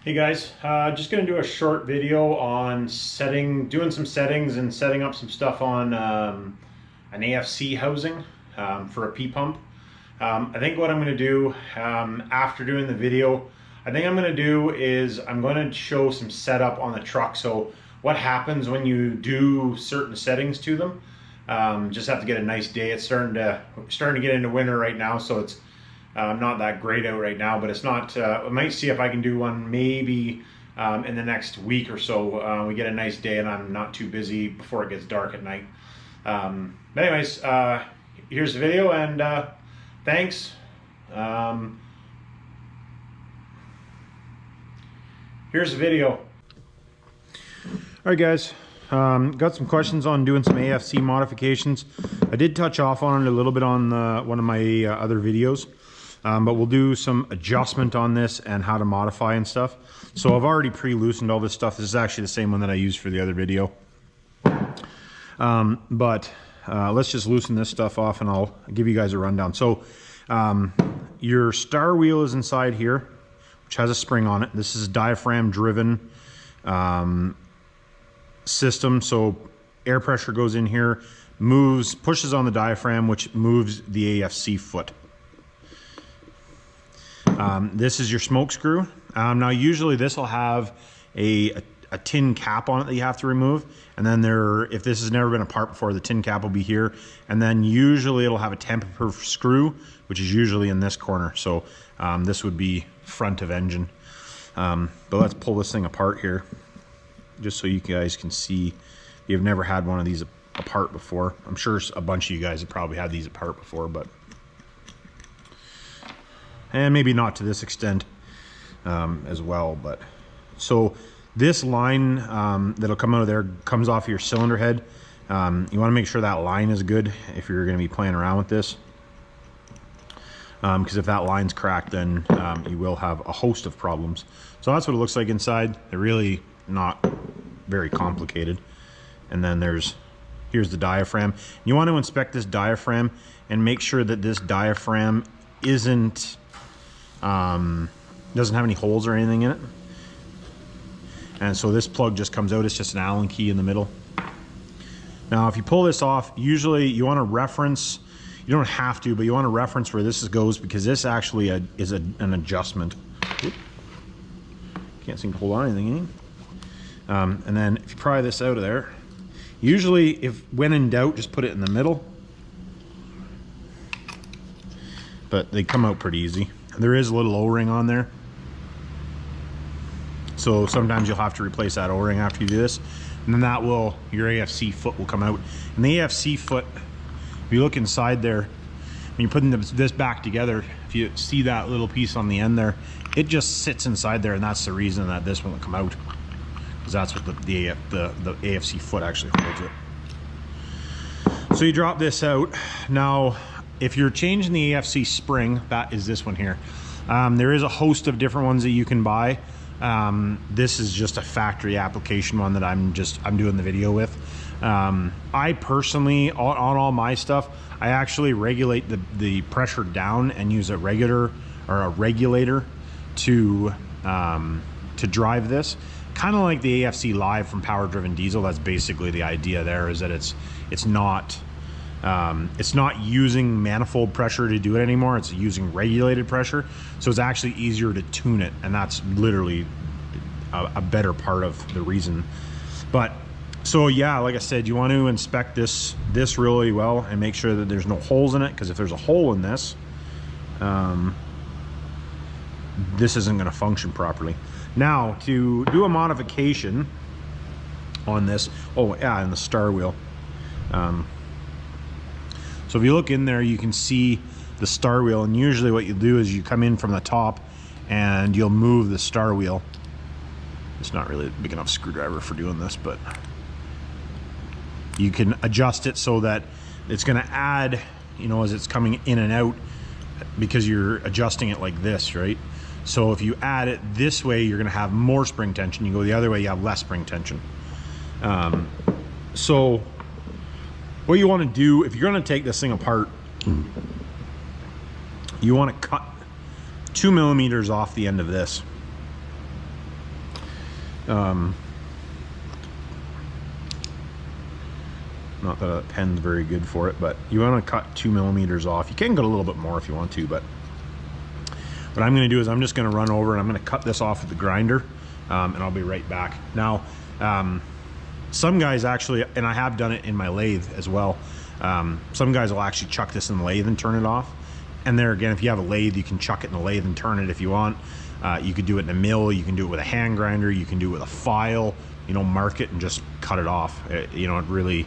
Hey guys, just going to do a short video on doing some settings and setting up some stuff on an AFC housing for a P-pump. I think what I'm going to do after doing the video, I'm going to show some setup on the truck. So what happens when you do certain settings to them. Just have to get a nice day. It's starting to get into winter right now, so it's not that great out right now, but it's not, I might see if I can do one maybe in the next week or so. We get a nice day and I'm not too busy before it gets dark at night. But anyways, here's the video and thanks. Here's the video. All right guys, got some questions on doing some AFC modifications. I did touch off on it a little bit on one of my other videos. But we'll do some adjustment on this and how to modify and stuff. So I've already pre-loosened all this stuff. This is actually the same one that I used for the other video. Let's just loosen this stuff off and I'll give you guys a rundown. So your star wheel is inside here, which has a spring on it. This is a diaphragm driven system. So air pressure goes in here, pushes on the diaphragm, which moves the AFC foot. This is your smoke screw. Now usually this will have a tin cap on it that you have to remove, and then if this has never been apart before, the tin cap will be here, and then usually it'll have a tamper-proof screw, which is usually in this corner. So this would be front of engine. But let's pull this thing apart here, just so you guys can see. If you've never had one of these apart before, I'm sure a bunch of you guys have probably had these apart before, but and maybe not to this extent as well. But so this line that'll come out of there comes off your cylinder head. You want to make sure that line is good if you're going to be playing around with this, because if that line's cracked, then you will have a host of problems. So that's what it looks like inside. They're really not very complicated. And then here's the diaphragm. You want to inspect this diaphragm and make sure that this diaphragm doesn't have any holes or anything in it. And so this plug just comes out. It's just an Allen key in the middle. Now if you pull this off, usually you want to reference, you don't have to, but you want to reference where this goes, because this actually is an adjustment. Oop. Can't seem to hold on anything. And then if you pry this out of there, usually when in doubt, just put it in the middle. But they come out pretty easy. There is a little O-ring on there, so sometimes you'll have to replace that O-ring after you do this, and then your AFC foot will come out. And the AFC foot, if you look inside there, when you're putting this back together, if you see that little piece on the end there, it just sits inside there, and that's the reason that this one will come out, because that's what the AFC foot actually holds it. So you drop this out. Now if you're changing the AFC spring, that is this one here. There is a host of different ones that you can buy. This is just a factory application one that I'm doing the video with. I personally, on all my stuff, I actually regulate the pressure down and use a regulator to drive this. Kind of like the AFC Live from Power Driven Diesel. That's basically the idea there, is that it's not using manifold pressure to do it anymore. It's using regulated pressure. So it's actually easier to tune it. And that's literally a better part of the reason. But so yeah, like I said, you want to inspect this really well and make sure that there's no holes in it. Because if there's a hole in this, this isn't going to function properly. Now to do a modification on this, oh yeah, and the star wheel. So if you look in there, you can see the star wheel, and usually what you do is you come in from the top and you'll move the star wheel. It's not really a big enough screwdriver for doing this, but you can adjust it so that it's going to add, as it's coming in and out, because you're adjusting it like this, right? So if you add it this way, you're going to have more spring tension. You go the other way, you have less spring tension. So what you want to do, if you're going to take this thing apart, you want to cut 2 millimeters off the end of this. Not that a pen's very good for it, but you want to cut 2 millimeters off. You can go a little bit more if you want to, but what I'm going to do is I'm just going to run over and I'm going to cut this off with the grinder, and I'll be right back. Now, some guys actually, and I have done it in my lathe as well, some guys will actually chuck this in the lathe and turn it off. And there again, if you have a lathe, you can chuck it in the lathe and turn it if you want. You could do it in a mill, you can do it with a hand grinder, you can do it with a file, you know, mark it and just cut it off. You know, it really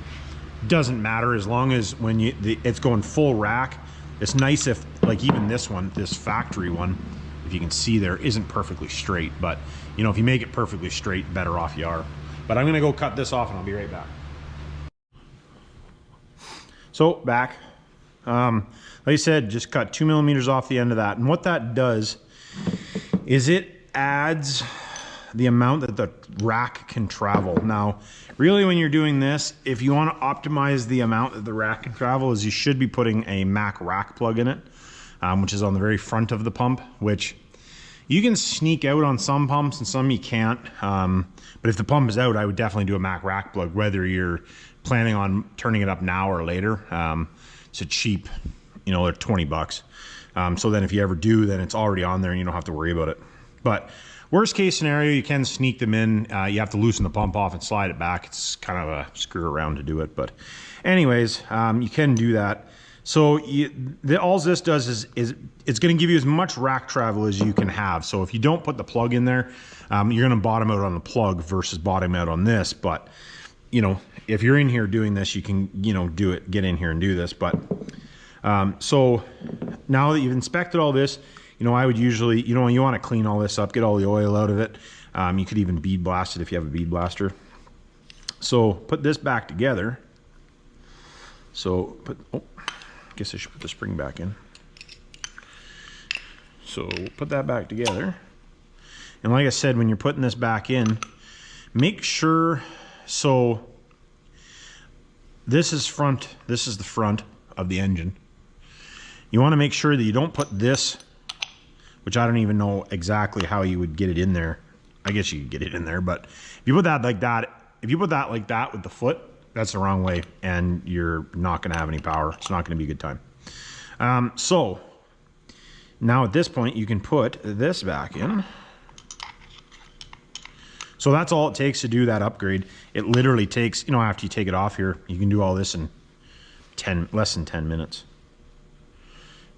doesn't matter as long as when it's going full rack. It's nice if, like even this one, this factory one, if you can see there, isn't perfectly straight, but you know, if you make it perfectly straight, better off you are. But I'm gonna go cut this off and I'll be right back. So back, like I said, just cut 2 millimeters off the end of that. And what that does is it adds the amount that the rack can travel. Now, really when you're doing this, if you want to optimize the amount that the rack can travel, is you should be putting a Mac rack plug in it, which is on the very front of the pump, which you can sneak out on some pumps and some you can't. But if the pump is out, I would definitely do a Mac rack plug, whether you're planning on turning it up now or later. It's a cheap, you know, they're 20 bucks. So then if you ever do, then it's already on there and you don't have to worry about it. But worst case scenario, you can sneak them in. You have to loosen the pump off and slide it back. It's kind of a screw around to do it. But anyways, you can do that. So all this does is it's going to give you as much rack travel as you can have. So if you don't put the plug in there, you're going to bottom out on the plug versus bottom out on this. But, you know, if you're in here doing this, you can, you know, do it, get in here and do this. But so now that you've inspected all this, you know, I would usually, you know, you want to clean all this up, get all the oil out of it. You could even bead blast it if you have a bead blaster. So put this back together. So I guess I should put the spring back in. So put that back together. And like I said, when you're putting this back in, make sure, so this is the front of the engine. You want to make sure that you don't put this, which I don't even know exactly how you would get it in there. I guess you could get it in there, but if you put that like that, if you put that like that with the foot, that's the wrong way and you're not going to have any power. It's not going to be a good time. So now at this point, you can put this back in. So that's all it takes to do that upgrade. It literally takes, you know, after you take it off here, you can do all this in less than 10 minutes.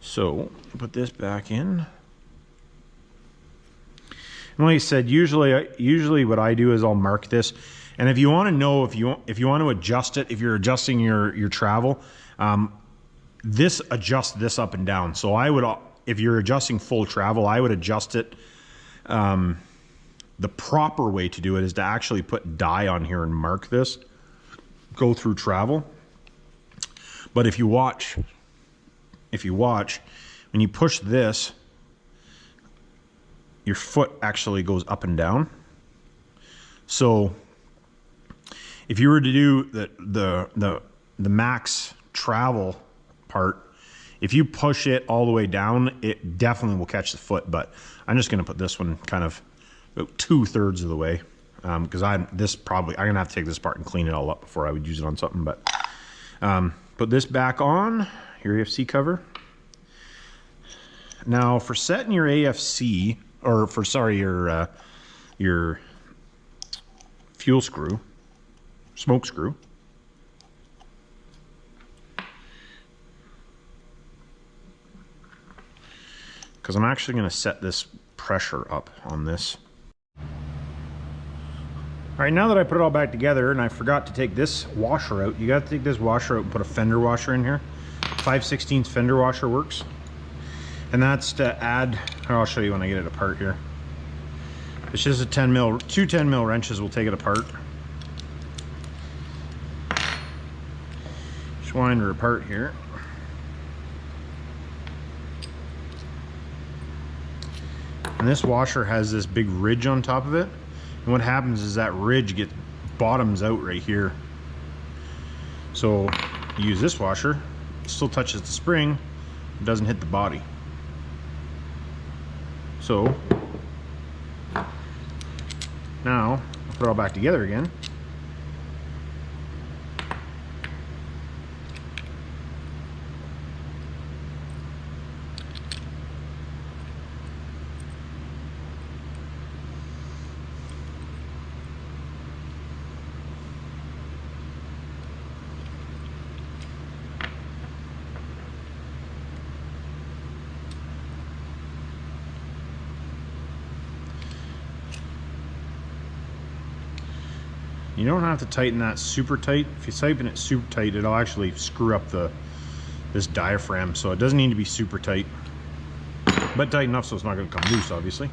So put this back in. And like I said, usually what I do is I'll mark this. And if you want to know, if you want to adjust it, if you're adjusting your travel, this adjusts this up and down. So I would, if you're adjusting full travel, I would adjust it. The proper way to do it is to actually put die on here and mark this, go through travel. But if you watch, when you push this, your foot actually goes up and down. So if you were to do the max travel part, if you push it all the way down, it definitely will catch the foot. But I'm just going to put this one kind of about 2/3 of the way, because I'm gonna have to take this apart and clean it all up before I would use it on something. But put this back on your AFC cover. Now for setting your AFC, or for your fuel screw, smoke screw. Because I'm actually going to set this pressure up on this. All right, now that I put it all back together, and I forgot to take this washer out, you got to take this washer out and put a fender washer in here. 5/16 fender washer works. And that's to add, I'll show you when I get it apart here. It's just a 10 mil, two 10 mil wrenches will take it apart. Just wind her apart here. And this washer has this big ridge on top of it. And what happens is that ridge bottoms out right here. So you use this washer, it still touches the spring, it doesn't hit the body. Now, I'll put it all back together again. You don't have to tighten that super tight. If you tighten it super tight, it'll actually screw up this diaphragm, so it doesn't need to be super tight. But tight enough so it's not going to come loose, obviously.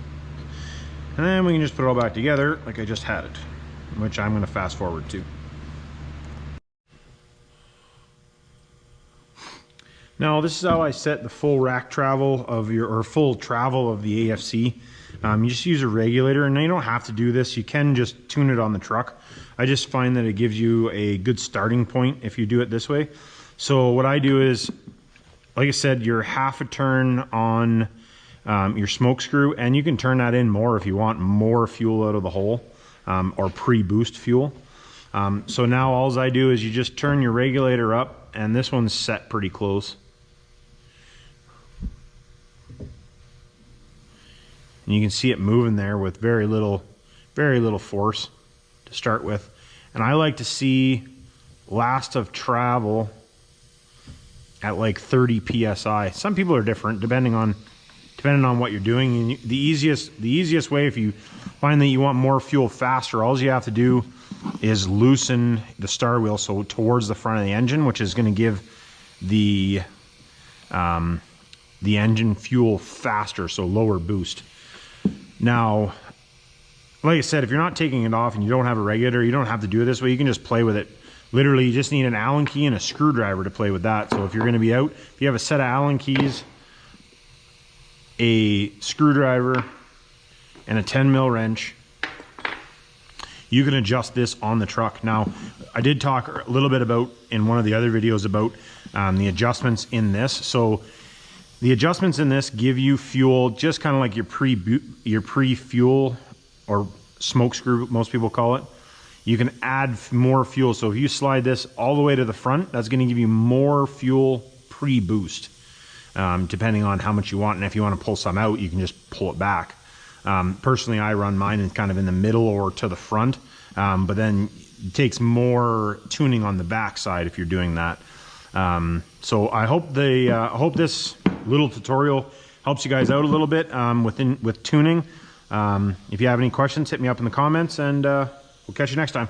And then we can just put it all back together like I just had it, which I'm going to fast forward to. Now this is how I set the full rack travel of your, or full travel of the AFC. You just use a regulator, and you don't have to do this. You can just tune it on the truck. I just find that it gives you a good starting point if you do it this way. So what I do is, like I said, you're half a turn on your smoke screw, and you can turn that in more if you want more fuel out of the hole, or pre-boost fuel. So now all I do is you just turn your regulator up, and this one's set pretty close. And you can see it moving there with very little force to start with. And I like to see last of travel at like 30 psi. Some people are different depending on what you're doing. And the easiest way, if you find that you want more fuel faster, all you have to do is loosen the star wheel so towards the front of the engine, which is going to give the engine fuel faster, so lower boost. Now, like I said, if you're not taking it off and you don't have a regulator, you don't have to do it this way. You can just play with it. Literally, you just need an Allen key and a screwdriver to play with that. So if you're going to be out, if you have a set of Allen keys, a screwdriver, and a 10mm wrench, you can adjust this on the truck. Now, I did talk a little bit about, in one of the other videos, about the adjustments in this. So the adjustments in this give you fuel, just kind of like your pre-fuel, or smoke screw, most people call it. You can add more fuel. So if you slide this all the way to the front, that's going to give you more fuel pre-boost, depending on how much you want. And if you want to pull some out, you can just pull it back. Personally, I run mine in kind of in the middle or to the front, but then it takes more tuning on the back side if you're doing that. So I hope this little tutorial helps you guys out a little bit with tuning. If you have any questions, hit me up in the comments, and we'll catch you next time.